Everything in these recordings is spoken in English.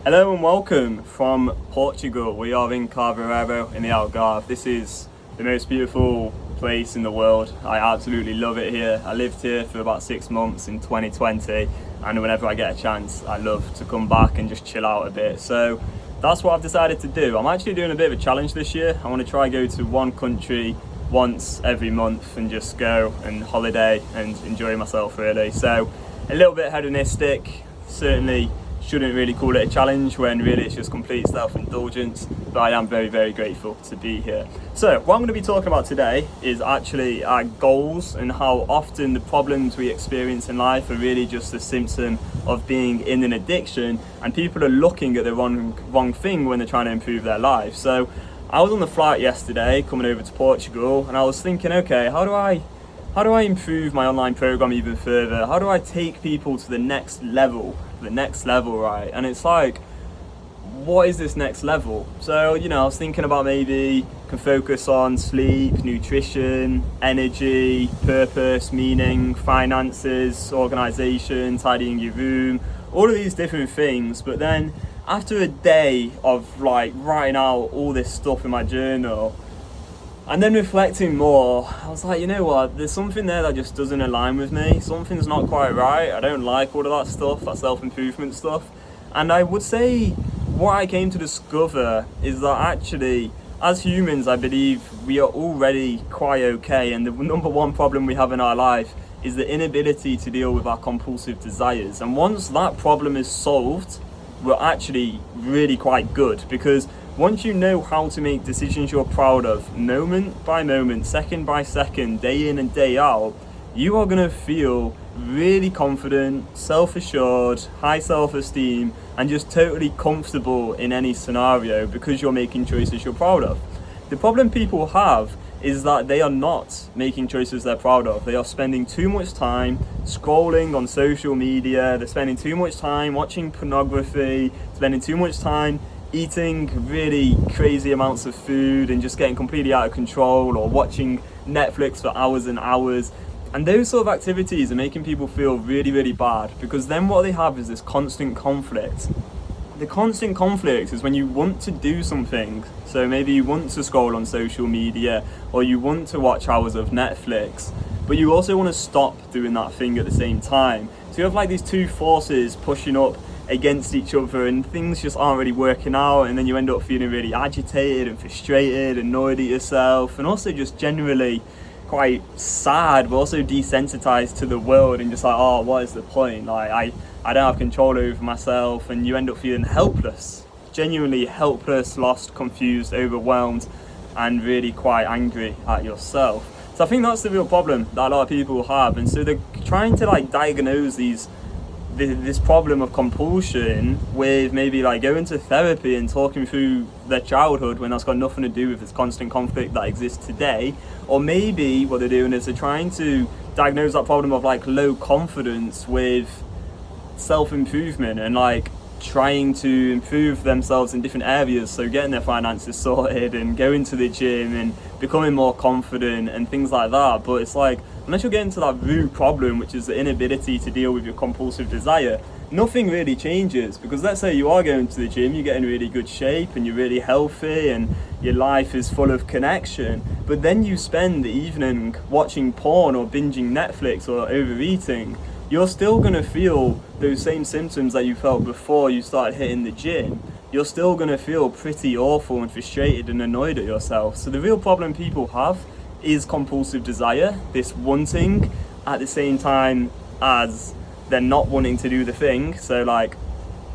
Hello and welcome from Portugal. We are in Carvoeiro in the Algarve. This is the most beautiful place in the world. I absolutely love it here. I lived here for about 6 months in 2020, and whenever I get a chance, I love to come back and just chill out a bit. So that's what I've decided to do. I'm actually doing a bit of a challenge this year. I want to try go to one country once every month and just go and holiday and enjoy myself really. So a little bit hedonistic, certainly shouldn't really call it a challenge when really it's just complete self-indulgence, but I am very, very grateful to be here. So what I'm going to be talking about today is actually our goals and how often the problems we experience in life are really just a symptom of being in an addiction, and people are looking at the wrong thing when they're trying to improve their life. So I was on the flight yesterday coming over to Portugal, and I was thinking, okay, how do I improve my online program even further? How do I take people to the next level, right? And it's like, what is this next level? So, I was thinking about maybe can focus on sleep, nutrition, energy, purpose, meaning, finances, organization, tidying your room, all of these different things. But then after a day of like writing out all this stuff in my journal, and then reflecting more, I was like, you know what, there's something there that just doesn't align with me. Something's not quite right. I don't like all of that stuff, that self-improvement stuff. And I would say what I came to discover is that actually, as humans, I believe we are already quite okay. And the number one problem we have in our life is the inability to deal with our compulsive desires. And once that problem is solved, we're actually really quite good, because once you know how to make decisions you're proud of, moment by moment, second by second, day in and day out, you are going to feel really confident, self-assured, high self-esteem, and just totally comfortable in any scenario because you're making choices you're proud of. The problem people have is that they are not making choices they're proud of. They are spending too much time scrolling on social media, they're spending too much time watching pornography, spending too much time eating really crazy amounts of food and just getting completely out of control, or watching Netflix for hours and hours. And those sort of activities are making people feel really, really bad, because then what they have is this constant conflict. The constant conflict is when you want to do something, so maybe you want to scroll on social media or you want to watch hours of Netflix, but you also want to stop doing that thing at the same time. So you have like these two forces pushing up against each other, and things just aren't really working out, and then you end up feeling really agitated and frustrated, annoyed at yourself, and also just generally quite sad, but also desensitized to the world, and just like, oh, what is the point? Like I don't have control over myself, and you end up feeling helpless, genuinely helpless, lost, confused, overwhelmed, and really quite angry at yourself. So I think that's the real problem that a lot of people have, and so they're trying to like diagnose this problem of compulsion with maybe like going to therapy and talking through their childhood, when that's got nothing to do with this constant conflict that exists today. Or maybe what they're doing is they're trying to diagnose that problem of like low confidence with self-improvement and like trying to improve themselves in different areas, so getting their finances sorted and going to the gym and becoming more confident and things like that. But it's like, unless you're getting to that root problem, which is the inability to deal with your compulsive desire, nothing really changes. Because let's say you are going to the gym, you get in really good shape and you're really healthy and your life is full of connection, but then you spend the evening watching porn or binging Netflix or overeating, you're still going to feel those same symptoms that you felt before you started hitting the gym. You're still going to feel pretty awful and frustrated and annoyed at yourself. So the real problem people have is compulsive desire, this wanting at the same time as they're not wanting to do the thing. So like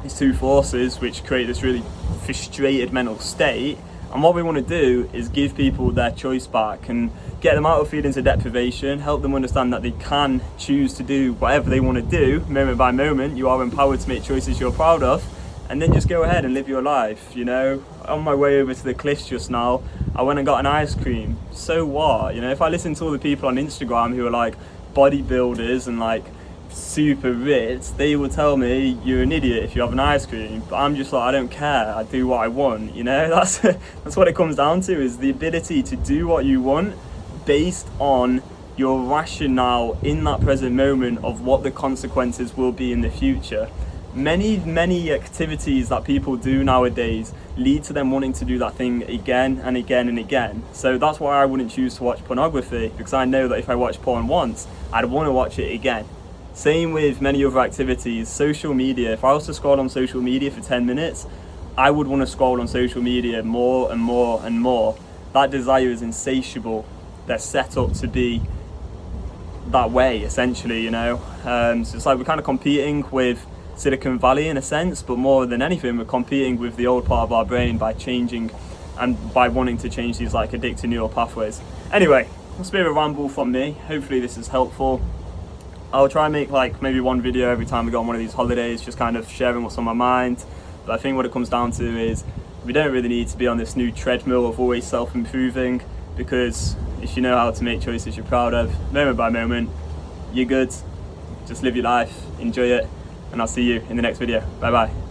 these two forces which create this really frustrated mental state. And what we want to do is give people their choice back and get them out of feelings of deprivation, help them understand that they can choose to do whatever they want to do, moment by moment. You are empowered to make choices you're proud of, and then just go ahead and live your life. On my way over to the cliffs just now, I went and got an ice cream. So what? If I listen to all the people on Instagram who are like bodybuilders and like super rich, they will tell me you're an idiot if you have an ice cream. But I'm just like, I don't care, I do what I want. That's what it comes down to, is the ability to do what you want based on your rationale in that present moment of what the consequences will be in the future. many activities that people do nowadays lead to them wanting to do that thing again and again and again. So that's why I wouldn't choose to watch pornography, because I know that if I watch porn once, I'd want to watch it again. Same with many other activities. Social media, if I was to scroll on social media for 10 minutes, I would want to scroll on social media more and more and more. That desire is insatiable. They're set up to be that way, essentially, you know. So it's like we're kind of competing with Silicon Valley in a sense, but more than anything, we're competing with the old part of our brain by changing and by wanting to change these like addictive neural pathways. Anyway, that's a bit of a ramble from me. Hopefully this is helpful. I'll try and make like maybe one video every time we go on one of these holidays, just kind of sharing what's on my mind. But I think what it comes down to is we don't really need to be on this new treadmill of always self-improving, because if you know how to make choices you're proud of, moment by moment, you're good. Just live your life, enjoy it, and I'll see you in the next video. Bye bye.